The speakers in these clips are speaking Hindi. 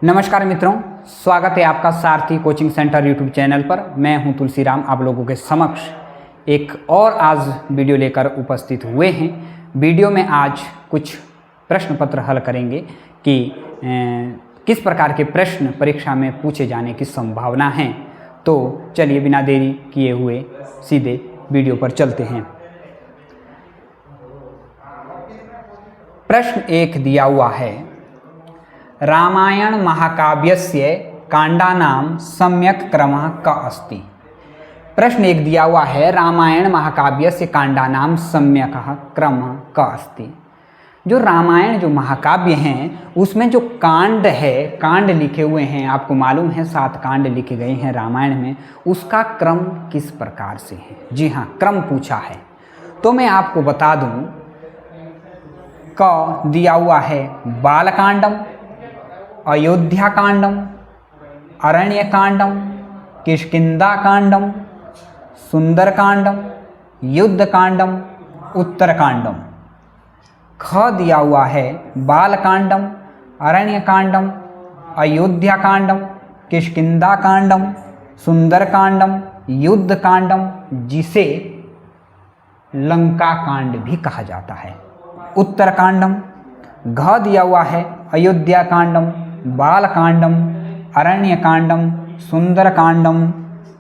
नमस्कार मित्रों, स्वागत है आपका सारथी कोचिंग सेंटर यूट्यूब चैनल पर। मैं हूं तुलसीराम, आप लोगों के समक्ष एक और आज वीडियो लेकर उपस्थित हुए हैं। वीडियो में आज कुछ प्रश्न पत्र हल करेंगे कि किस प्रकार के प्रश्न परीक्षा में पूछे जाने की संभावना है। तो चलिए बिना देरी किए हुए सीधे वीडियो पर चलते हैं। प्रश्न 1 दिया हुआ है, रामायण महाकाव्यस्य कांडानां सम्यक क्रमः क अस्ति। प्रश्न 1 दिया हुआ है, रामायण महाकाव्यस्य कांडानां सम्यक क्रमः क अस्ति। जो रामायण जो महाकाव्य हैं उसमें जो कांड है, कांड लिखे हुए हैं, आपको मालूम है 7 कांड लिखे गए हैं रामायण में, उसका क्रम किस प्रकार से है। जी हाँ, क्रम पूछा है। तो मैं आपको बता दूं, क दिया हुआ है बालकांडम, अयोध्या कांडम, अरण्य कांडम, किष्किंधा कांडम, सुंदर कांडम, युद्ध कांडम, उत्तर कांडम। ख दिया हुआ है बाल कांडम, अरण्य कांडम, अयोध्या कांडम, किष्किंधा कांडम, सुंदर कांडम, युद्ध कांडम, जिसे लंका कांड भी कहा जाता है, उत्तर कांडम। घ दिया हुआ है अयोध्या कांडम, बाल कांडम, अरण्य कांडम, सुंदर कांडम,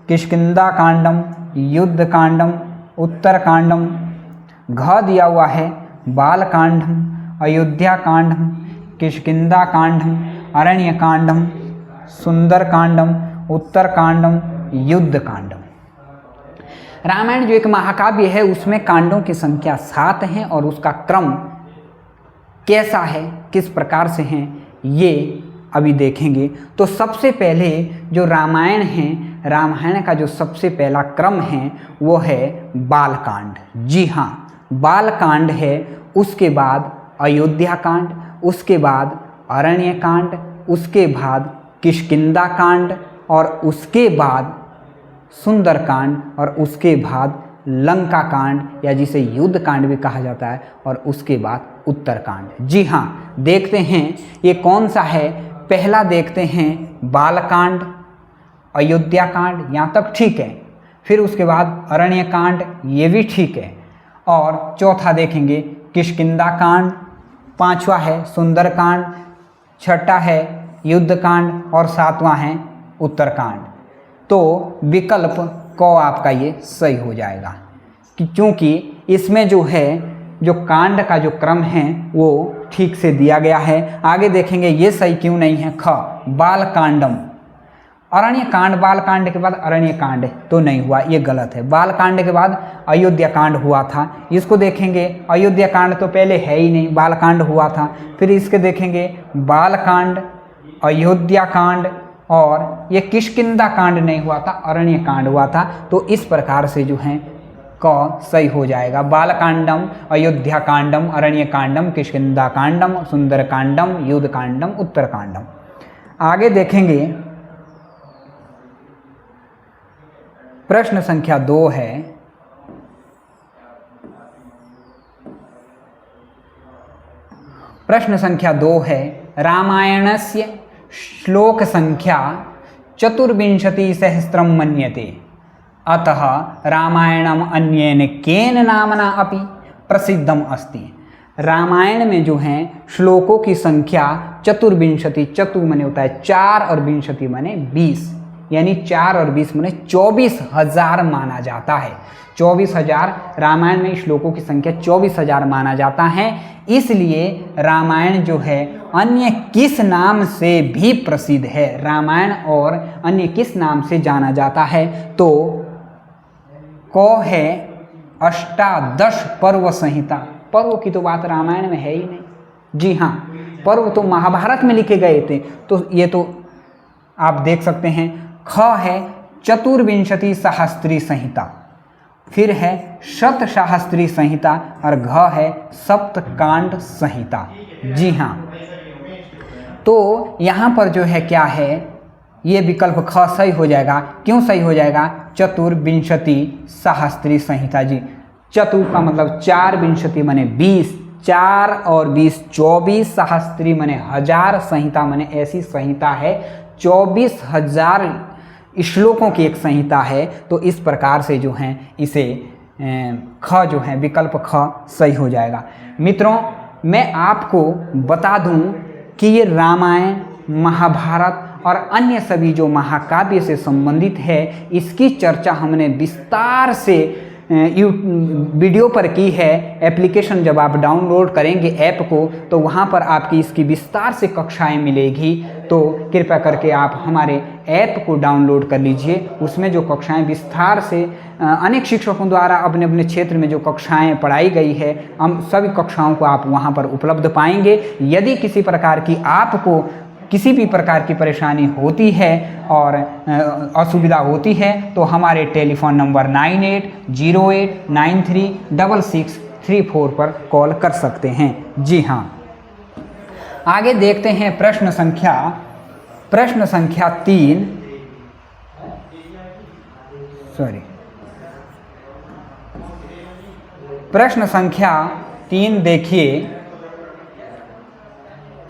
किष्किंधा कांडम, युद्ध कांडम, उत्तर कांडम। घ दिया हुआ है बाल कांडम, अयोध्या कांडम, किष्किंधा कांडम, अरण्य कांडम, सुंदर कांडम, उत्तर कांडम, युद्ध कांडम। रामायण जो एक महाकाव्य है उसमें कांडों की संख्या 7 है और उसका क्रम कैसा है, किस प्रकार से हैं, ये अभी देखेंगे। तो सबसे पहले जो रामायण है, रामायण का जो सबसे पहला क्रम है वो है बालकांड। जी हाँ, बालकांड है, उसके बाद अयोध्या कांड, उसके बाद अरण्य कांड, उसके बाद किष्किंधा कांड, और उसके बाद सुंदर कांड, और उसके बाद लंका कांड या जिसे युद्ध कांड भी कहा जाता है, और उसके बाद उत्तर कांड। जी हाँ, देखते हैं ये कौन सा है। पहला देखते हैं बालकांड, अयोध्या कांड, यहाँ तक ठीक है। फिर उसके बाद अरण्य कांड, ये भी ठीक है। और चौथा देखेंगे किष्किंधा कांड, 5वां है सुंदर कांड, 6ठा है युद्ध कांड, और 7वां है उत्तर कांड। तो विकल्प क आपका ये सही हो जाएगा, क्योंकि इसमें जो है जो कांड का जो क्रम है वो ठीक से दिया गया है। आगे देखेंगे ये सही क्यों नहीं है। ख बाल कांडम, अरण्य कांड, बाल कांड के बाद अरण्य कांड तो नहीं हुआ, ये गलत है। बाल कांड के बाद अयोध्या कांड हुआ था, इसको देखेंगे अयोध्या कांड तो पहले है ही नहीं, बाल कांड हुआ था। फिर इसके देखेंगे बाल कांड, अयोध्या कांड, और ये किष्किंधा कांड नहीं हुआ था, अरण्य कांड हुआ था। तो इस प्रकार से जो है क सही हो जाएगा। बालकांडम, अयोध्या कांडम, अरण्य कांडम, किष्किंधा कांडम, सुंदर कांडम, युद्ध कांडम, उत्तर कांडम। आगे देखेंगे प्रश्न संख्या 2 है, प्रश्न संख्या 2 है, रामायणस्य श्लोक संख्या 24,000 मन्यते, अतः रामायणम अन्येन केन नामना अपि प्रसिद्धम अस्ति। रामायण में जो है श्लोकों की संख्या 24, चतु माने होता है 4 और विंशति माने 20, यानी 4 और 20 माने 24,000 माना जाता है। 24,000 रामायण में श्लोकों की संख्या 24,000 माना जाता है। इसलिए रामायण जो है अन्य किस नाम से भी प्रसिद्ध है, रामायण और अन्य किस नाम से जाना जाता है। तो को है अष्टादश पर्व संहिता। पर्व की तो बात रामायण में है ही नहीं। जी हाँ, पर्व तो महाभारत में लिखे गए थे, तो ये तो आप देख सकते हैं। ख है 24,000 संहिता, फिर है शतसहस्त्री संहिता, और घ है सप्तकांड संहिता। जी हाँ, तो यहाँ पर जो है क्या है, ये विकल्प ख सही हो जाएगा। क्यों सही हो जाएगा? 24,000 संहिता। जी, चतु का मतलब 4, विंशति माने 20, 4 और 20 24 सहस्त्री मने हजार, संहिता मने ऐसी संहिता है 24,000 श्लोकों की एक संहिता है। तो इस प्रकार से जो है इसे ख जो है विकल्प ख सही हो जाएगा। मित्रों मैं आपको बता दूं कि ये रामायण, महाभारत और अन्य सभी जो महाकाव्य से संबंधित है इसकी चर्चा हमने विस्तार से वीडियो पर की है। एप्लीकेशन जब आप डाउनलोड करेंगे ऐप को तो वहाँ पर आपकी इसकी विस्तार से कक्षाएं मिलेगी। तो कृपया करके आप हमारे ऐप को डाउनलोड कर लीजिए। उसमें जो कक्षाएं विस्तार से अनेक शिक्षकों द्वारा अपने अपने क्षेत्र में जो कक्षाएं पढ़ाई गई है हम सभी कक्षाओं को आप वहाँ पर उपलब्ध पाएंगे। यदि किसी प्रकार की आपको किसी भी प्रकार की परेशानी होती है और असुविधा होती है तो हमारे टेलीफोन नंबर 9808936634 पर कॉल कर सकते हैं। जी हाँ, आगे देखते हैं प्रश्न संख्या 3। प्रश्न संख्या 3 देखिए।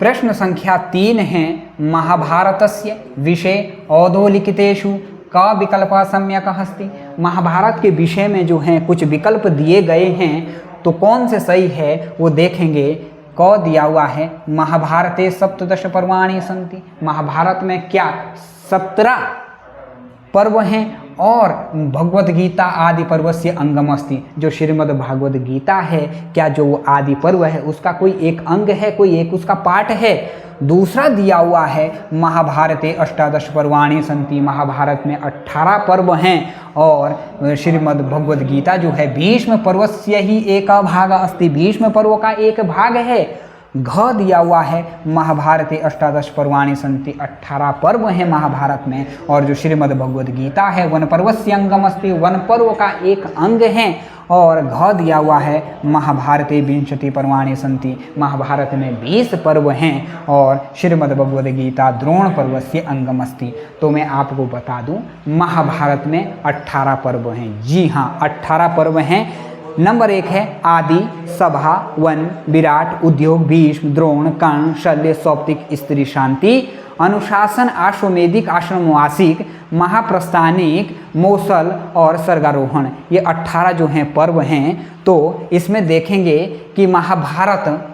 प्रश्न संख्या 3 है महाभारतस्य विषय अधोलिखितेषु का विकल्प सम्यक अस्ति। महाभारत के विषय में जो हैं कुछ विकल्प दिए गए हैं तो कौन से सही है वो देखेंगे। क दिया हुआ है महाभारते 17 पर्वाणि सन्ति। महाभारत में क्या 17 पर्व हैं और भगवद गीता आदि पर्व से अंगम अस्ति। जो श्रीमद् भागवत गीता है क्या जो वो आदि पर्व है उसका कोई एक अंग है, कोई एक उसका पार्ट है। दूसरा दिया हुआ है महाभारते 18 पर्वाणि सन्ति। महाभारत में 18 पर्व हैं और श्रीमद् भगवद गीता जो है भीष्म पर्वस्य ही एक भाग अस्ति। भीष्म पर्व का एक भाग है। घ दिया हुआ है महाभारते 18 पर्वाणि सन्ति। 18 पर्व हैं महाभारत में और जो श्रीमद् भगवद गीता है वन पर्वस्य अंगम अस्ति। वन पर्व का एक अंग है। और घ दिया हुआ है महाभारते 20 पर्वाणि सन्ति। महाभारत में 20 पर्व हैं और श्रीमद् भगवद गीता द्रोण पर्वस्य अंगम अस्ति। तो मैं आपको बता दूं महाभारत में 18 पर्व हैं। जी हाँ 18 पर्व हैं। नंबर 1 है आदि, सभा, वन, विराट, उद्योग, भीष्म, द्रोण, कर्ण, शल्य, सौप्तिक, स्त्री शांति, अनुशासन, आश्वमेधिक, आश्रमवासिक, महाप्रस्थानिक, मौसल और स्वर्गारोहण। ये 18 जो हैं पर्व हैं। तो इसमें देखेंगे कि महाभारत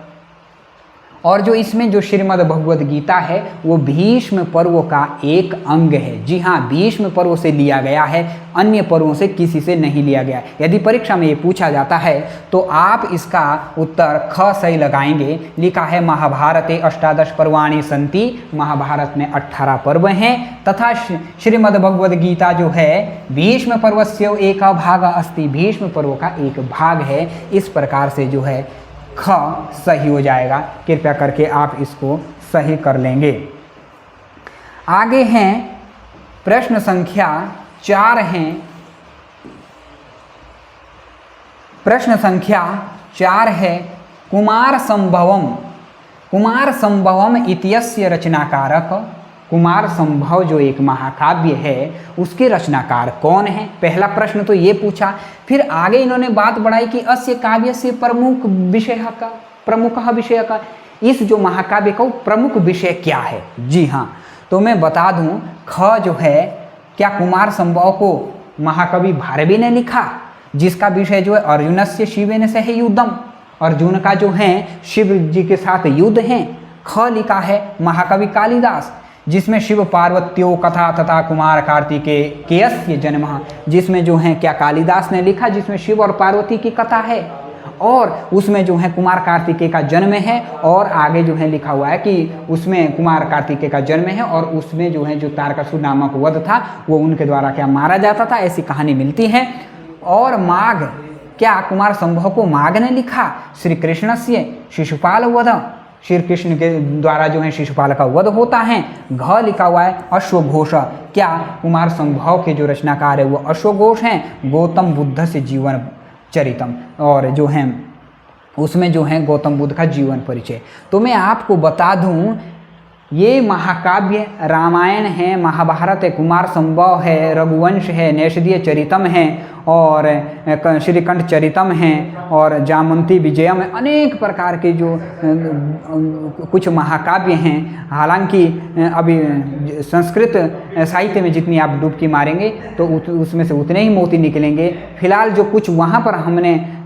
और जो इसमें जो श्रीमद् भगवद गीता है वो भीष्म पर्व का एक अंग है। जी हाँ भीष्म पर्व से लिया गया है, अन्य पर्वों से किसी से नहीं लिया गया। यदि परीक्षा में ये पूछा जाता है तो आप इसका उत्तर ख सही लगाएंगे। लिखा है महाभारते 18 पर्वाणि सन्ति। महाभारत में 18 पर्व हैं तथा श्रीमद् भगवद गीता जो है भीष्म पर्वस्य एक भाग अस्ति। भीष्म पर्व का एक भाग है। इस प्रकार से जो है ख सही हो जाएगा। कृपया करके आप इसको सही कर लेंगे। आगे हैं प्रश्न संख्या 4 हैं। प्रश्न संख्या 4 है कुमार संभवम। कुमार संभवम इत्यस्य रचनाकारक। कुमार संभव जो एक महाकाव्य है उसके रचनाकार कौन है। पहला प्रश्न तो ये पूछा। फिर आगे इन्होंने बात बढ़ाई कि अस्य काव्य से प्रमुख विषय का इस जो महाकाव्य का प्रमुख विषय क्या है। जी हाँ तो मैं बता दूं ख जो है क्या कुमार संभव को महाकवि भारवी ने लिखा जिसका विषय जो है अर्जुनस्य शिवेन सह युद्धम। अर्जुन का जो है शिव जी के साथ युद्ध है। ख लिखा है महाकवि कालिदास जिसमें शिव पार्वत्यो कथा तथा कुमार कार्तिकेयस्य जन्म। जिसमें जो है क्या कालिदास ने लिखा जिसमें शिव और पार्वती की कथा है और उसमें जो है कुमार कार्तिकेय का जन्म है। और आगे जो है लिखा हुआ है कि उसमें कुमार कार्तिकेय का जन्म है और उसमें जो है जो तारकासुर नामक वध था वो उनके द्वारा क्या मारा जाता था, ऐसी कहानी मिलती है। और माघ क्या कुमार संभव को माघ ने लिखा श्री कृष्ण से शिशुपाल वध। श्री कृष्ण के द्वारा जो है शिशुपाल का वध होता है। घ लिखा हुआ है अश्वघोष। क्या कुमार संभव के जो रचनाकार है वो अश्वघोष हैं। गौतम बुद्ध से जीवन चरितम और जो है उसमें जो है गौतम बुद्ध का जीवन परिचय। तो मैं आपको बता दूं ये महाकाव्य रामायण है, महाभारत है, कुमार संभव है, रघुवंश है, नैषधीय चरितम है और श्रीकंठ चरितम है और जामवंती विजयम है। अनेक प्रकार के जो कुछ महाकाव्य हैं। हालांकि अभी संस्कृत साहित्य में जितनी आप डुबकी मारेंगे तो उसमें से उतने ही मोती निकलेंगे। फिलहाल जो कुछ वहाँ पर हमने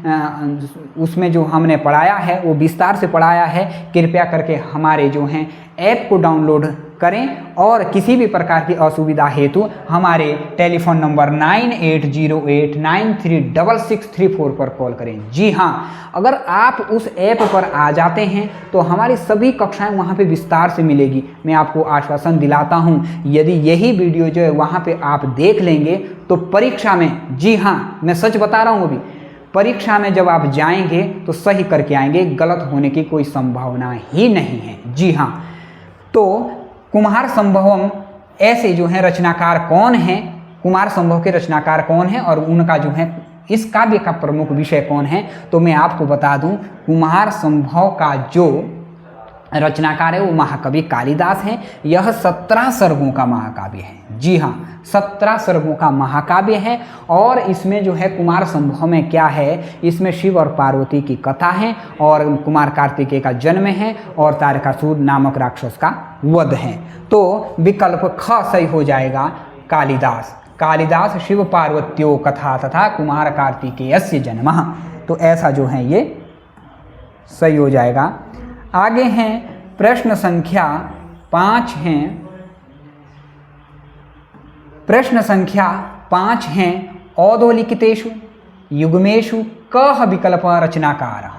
उसमें जो हमने पढ़ाया है वो विस्तार से पढ़ाया है। कृपया करके हमारे जो हैं ऐप को डाउनलोड करें और किसी भी प्रकार की असुविधा हेतु हमारे टेलीफोन नंबर 9808936634 पर कॉल करें। जी हाँ, अगर आप उस ऐप पर आ जाते हैं तो हमारी सभी कक्षाएं वहां पे विस्तार से मिलेगी। मैं आपको आश्वासन दिलाता हूं, यदि यही वीडियो जो है वहां पे आप देख लेंगे तो परीक्षा में, जी हाँ मैं सच बता रहा हूं, अभी परीक्षा में जब आप जाएंगे तो सही करके आएंगे, गलत होने की कोई संभावना ही नहीं है। जी हाँ, तो कुमार संभवम ऐसे जो हैं रचनाकार कौन हैं, कुमार संभव के रचनाकार कौन हैं और उनका जो है इस काव्य का प्रमुख विषय कौन है, तो मैं आपको बता दूं कुमार संभव का जो रचनाकार है वो महाकवि कालिदास हैं। यह 17 सर्गों का महाकाव्य है। जी हाँ, 17 सर्गों का महाकाव्य है और इसमें जो है कुमार संभव में क्या है, इसमें शिव और पार्वती की कथा है और कुमार कार्तिकेय का जन्म है और तारकासुर नामक राक्षस का वध है। तो विकल्प ख सही हो जाएगा कालिदास। कालिदास शिव पार्वत्यो कथा तथा कुमार कार्तिकेयस्य जन्मः। तो ऐसा जो है ये सही हो जाएगा। आगे हैं प्रश्न संख्या 5 हैं। प्रश्न संख्या 5 हैं औदोलिखितेषु युग्मेषु कः विकल्प रचनाकार।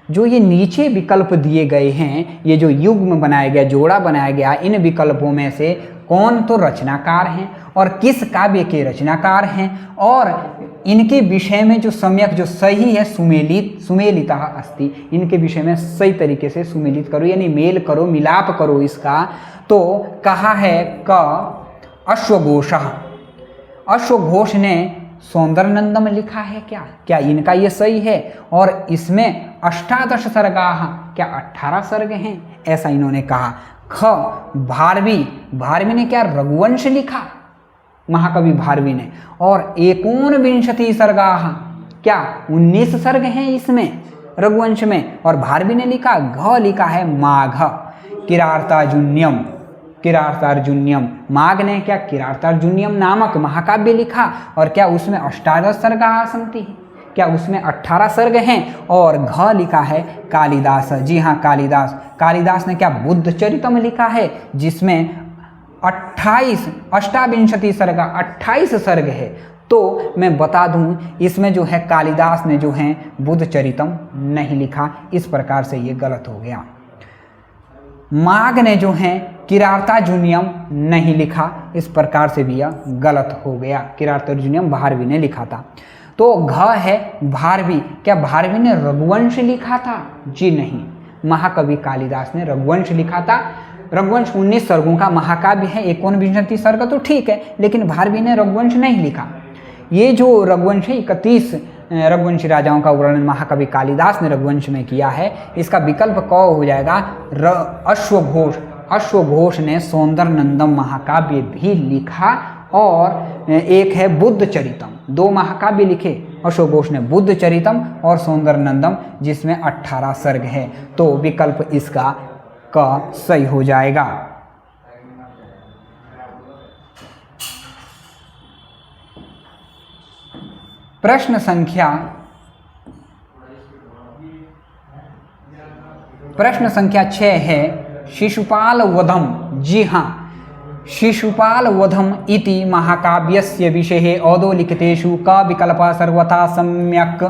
जो ये नीचे विकल्प दिए गए हैं, ये जो युग्म बनाया गया, जोड़ा बनाया गया, इन विकल्पों में से कौन तो रचनाकार हैं और किस काव्य के रचनाकार हैं और इनके विषय में जो सम्यक जो सही है सुमेलिता अस्ति, इनके विषय में सही तरीके से सुमेलित करो यानी मेल करो, मिलाप करो इसका। तो कहा है क अश्वघोष। अश्वघोष ने सौंदर्यनंदम लिखा है क्या इनका ये सही है? और इसमें 18 सर्गाः, क्या 18 सर्ग हैं? ऐसा इन्होंने कहा। ख भारवी ने क्या रघुवंश लिखा? महाकवि भारवी ने। और 19 सर्गाः, क्या 19 सर्ग हैं इसमें रघुवंश में और भारवी ने लिखा। घ लिखा है माघ, किरातार्जुन्यम। माघ ने क्या किरातार्जुन्यम नामक महाकाव्य लिखा और क्या उसमें 18 सर्गाः सन्ति, क्या उसमें 18 सर्ग हैं। और घ लिखा है कालिदास। जी हाँ, कालिदास ने क्या बुद्ध चरितम लिखा है जिसमें 28 सर्ग है। तो मैं बता दूं इसमें जो है कालिदास ने जो है बुद्ध चरितम नहीं लिखा, इस प्रकार से ये गलत हो गया। माघ ने जो है किरातार्जुनियम नहीं लिखा, इस प्रकार से भी यह गलत हो गया। किरातार्जुनियम भारवी ने लिखा था। तो घ है भारवी, क्या भारवी ने रघुवंश लिखा था? जी नहीं, महाकवि कालिदास ने रघुवंश लिखा था। रघुवंश 19 सर्गों का महाकाव्य है, 19 सर्ग तो ठीक है, लेकिन भारवी ने रघुवंश नहीं लिखा। ये जो रघुवंश है 31 रघुवंशी राजाओं का वर्णन महाकवि कालिदास ने रघुवंश में किया है। इसका विकल्प क हो जाएगा अश्वघोष। अश्वघोष ने सौंदर्यनंदम महाकाव्य भी लिखा और एक है बुद्ध चरितम। 2 महाकाव्य लिखे अश्वघोष ने, बुद्ध चरितम और सौंदर्यनंदम, जिसमें 18 सर्ग है। तो विकल्प इसका क सही हो जाएगा। प्रश्न संख्या 6 है शिशुपाल वधम। जी हाँ, शिशुपाल वधम इति महाकाव्यस्य विषये औदोलिखितेषु का विकल्प सर्वथा सम्यक्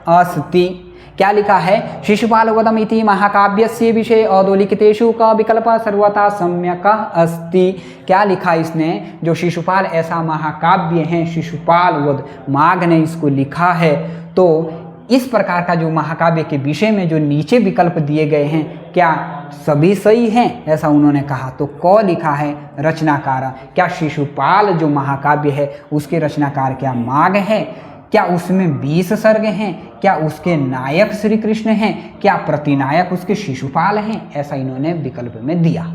अस्ति। क्या लिखा है? शिशुपाल वधम इति महाकाव्यस्य विषये औदोलिखितेषु का विकल्प सर्वथा सम्यक् अस्ति। क्या लिखा इसने? जो शिशुपाल ऐसा महाकाव्य है, शिशुपाल वध, माघ ने इसको लिखा है। तो इस प्रकार का जो महाकाव्य के विषय में जो नीचे विकल्प दिए गए हैं, क्या सभी सही हैं? ऐसा उन्होंने कहा। तो क लिखा है रचनाकार। क्या शिशुपाल जो महाकाव्य है उसके रचनाकार क्या माघ है? क्या उसमें 20 सर्ग हैं? क्या उसके नायक श्री कृष्ण हैं? क्या प्रतिनायक उसके शिशुपाल हैं? ऐसा इन्होंने विकल्प में दिया।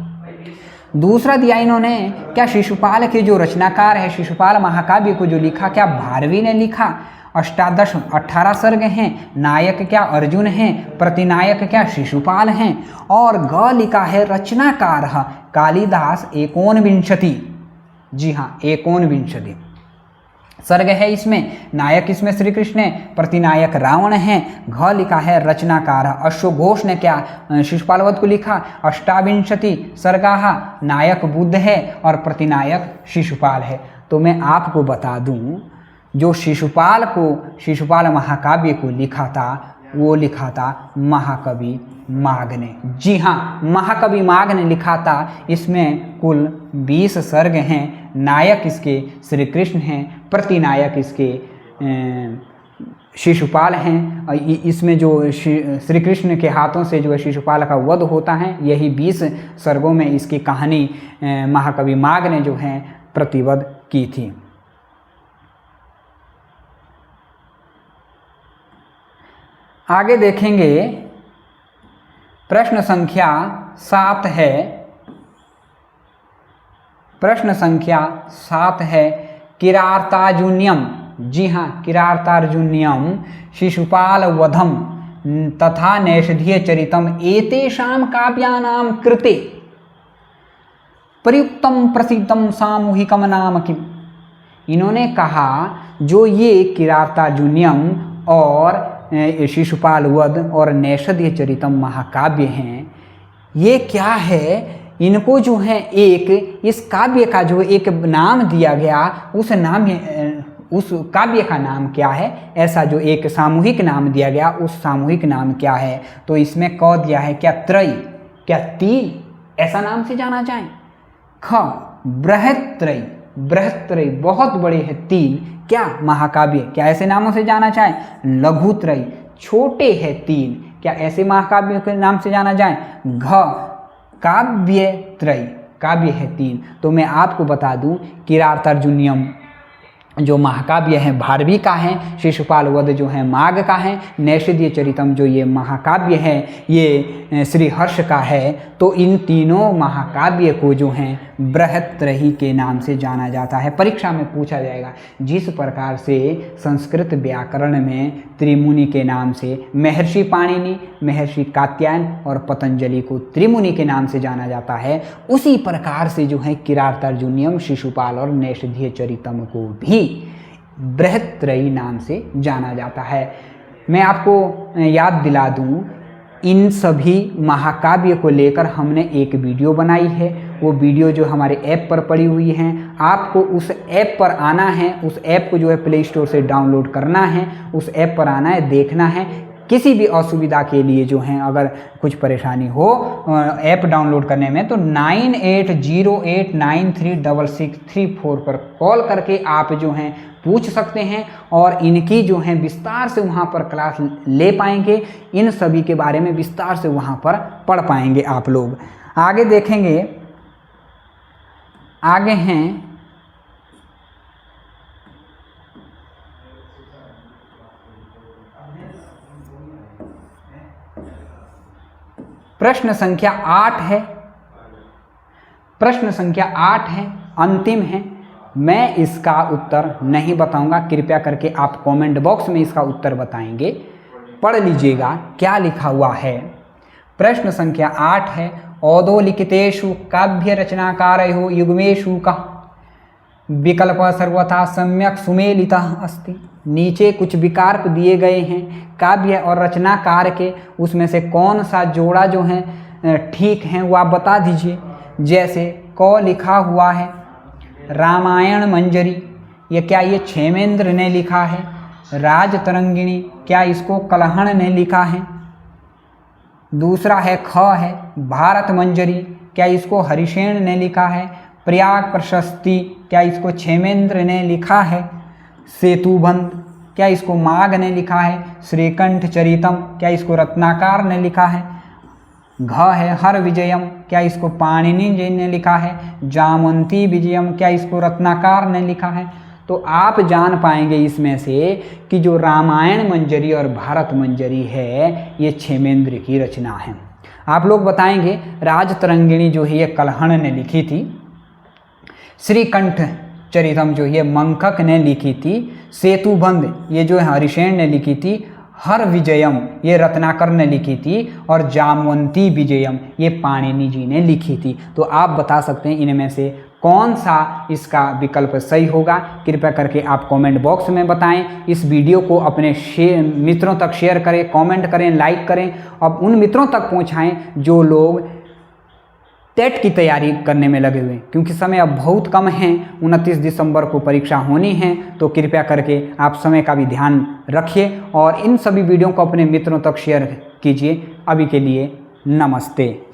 दूसरा दिया इन्होंने, क्या शिशुपाल के जो रचनाकार है, शिशुपाल महाकाव्य को जो लिखा, क्या भारवी ने लिखा? 18 सर्ग हैं। नायक क्या अर्जुन हैं? प्रतिनायक क्या शिशुपाल हैं? और ग लिखा है रचनाकार कालिदास 19। जी हाँ, 19 सर्ग है इसमें। नायक इसमें श्री कृष्ण है, प्रतिनायक रावण है। घ लिखा है रचनाकार अश्वघोष ने क्या शिशुपाल वध को लिखा? 28 सर्गाहा। नायक बुद्ध है और प्रतिनायक शिशुपाल है। तो मैं आपको बता दूं, जो शिशुपाल महाकाव्य को लिखा था, वो लिखा था महाकवि माघ ने। जी हाँ, महाकवि माघ ने लिखा था। इसमें कुल 20 सर्ग हैं। नायक इसके श्री कृष्ण हैं, प्रतिनायक इसके शिशुपाल हैं। इसमें जो श्री कृष्ण के हाथों से जो है शिशुपाल का वध होता है, यही 20 सर्गों में इसकी कहानी महाकवि माघ ने जो है प्रतिबद्ध की थी। आगे देखेंगे, प्रश्न संख्या 7 है। प्रश्न संख्या 7 है किरातार्जुनीयम। जी हाँ, किरातार्जुनीयम शिशुपाल वधम तथा नैषधीय चरितम एतेषां काव्यानां कृते प्रयुक्तम प्रसिद्धम सामूहिकम नाम किम। इन्होंने कहा जो ये किरातार्जुनीयम और शिशुपाल वध और नैषधीय चरितम महाकाव्य हैं, ये क्या है, इनको जो है एक इस काव्य का जो एक नाम दिया गया, उस काव्य का नाम क्या है, ऐसा जो एक सामूहिक नाम दिया गया, उस सामूहिक नाम क्या है। तो इसमें क दिया है क्या त्रयी, क्या 3 ऐसा नाम से जाना जाए। ख बृहत्त्रयी, बृहत्त्रयी बहुत बड़े हैं 3 क्या महाकाव्य, क्या ऐसे नामों से जाना चाहे। लघुत्रयी छोटे हैं 3, क्या ऐसे महाकाव्यों के नाम से जाना जाए। घ काव्यत्रयी, काव्य है 3। तो मैं आपको बता दूं, किरातार्जुनीयम जो महाकाव्य है भारवी का है, शिशुपाल वध जो है माघ का है, नैषधीय चरितम जो ये महाकाव्य है ये श्री हर्ष का है। तो इन तीनों महाकाव्य को जो है बृहत्त्रयी के नाम से जाना जाता है। परीक्षा में पूछा जाएगा, जिस प्रकार से संस्कृत व्याकरण में त्रिमुनि के नाम से महर्षि पाणिनि, महर्षि कात्यायन और पतंजलि को त्रिमुनि के नाम से जाना जाता है, उसी प्रकार से जो है किरातार्जुनीयम, शिशुपाल और नैषधीय चरितम को भी बृहत्त्रयी नाम से जाना जाता है। मैं आपको याद दिला दूं, इन सभी महाकाव्य को लेकर हमने एक वीडियो बनाई है। वो वीडियो जो हमारे ऐप पर पड़ी हुई हैं, आपको उस ऐप पर आना है, उस ऐप को जो है प्ले स्टोर से डाउनलोड करना है, उस ऐप पर आना है, देखना है। किसी भी असुविधा के लिए जो है अगर कुछ परेशानी हो ऐप डाउनलोड करने में, तो 9808936634 पर कॉल करके आप जो हैं पूछ सकते हैं और इनकी जो है विस्तार से वहाँ पर क्लास ले पाएंगे। इन सभी के बारे में विस्तार से वहाँ पर पढ़ पाएंगे आप लोग। आगे देखेंगे, आगे हैं प्रश्न संख्या 8 है। प्रश्न संख्या 8 है, अंतिम है। मैं इसका उत्तर नहीं बताऊंगा, कृपया करके आप कमेंट बॉक्स में इसका उत्तर बताएंगे। पढ़ लीजिएगा क्या लिखा हुआ है। प्रश्न संख्या 8 है, औदोलिखितेषु काव्य रचनाकारयोः युग्मेषु कः विकल्प सर्वथा सम्यक सुमेलितः अस्ति। नीचे कुछ विकल्प दिए गए हैं काव्य और रचनाकार के, उसमें से कौन सा जोड़ा जो है ठीक है वो आप बता दीजिए। जैसे क लिखा हुआ है रामायण मंजरी, ये क्या ये क्षेमेंद्र ने लिखा है। राजतरंगिणी, क्या इसको कलहण ने लिखा है। दूसरा है ख है भारत मंजरी, क्या इसको हरिसेन ने लिखा है। प्रयाग प्रशस्ति, क्या इसको क्षेमेंद्र ने लिखा है। सेतुबंध, क्या इसको माघ ने लिखा है। श्रीकंठ चरितम, क्या इसको रत्नाकर ने लिखा है। घ है हर विजयम, क्या इसको पाणिनि जी ने लिखा है। जामवंती विजयम, क्या इसको रत्नाकर ने लिखा है। तो आप जान पाएंगे इसमें से कि जो रामायण मंजरी और भारत मंजरी है ये क्षेमेंद्र की रचना है। आप लोग बताएंगे राजतरंगिणी जो है ये कल्हण ने लिखी थी, श्रीकंठ चरितम जो ये मंखक ने लिखी थी, सेतुबंध ये जो है हरिसेन ने लिखी थी, हर विजयम ये रत्नाकर ने लिखी थी और जामवंती विजयम ये पाणिनि जी ने लिखी थी। तो आप बता सकते हैं इनमें से कौन सा इसका विकल्प सही होगा। कृपया करके आप कमेंट बॉक्स में बताएं। इस वीडियो को अपने मित्रों तक शेयर करें, कमेंट करें, लाइक करें, अब उन मित्रों तक पहुंचाएं जो लोग टेट की तैयारी करने में लगे हुए, क्योंकि समय अब बहुत कम है, 29 दिसंबर को परीक्षा होनी है। तो कृपया करके आप समय का भी ध्यान रखिए और इन सभी वीडियो को अपने मित्रों तक शेयर कीजिए। अभी के लिए नमस्ते।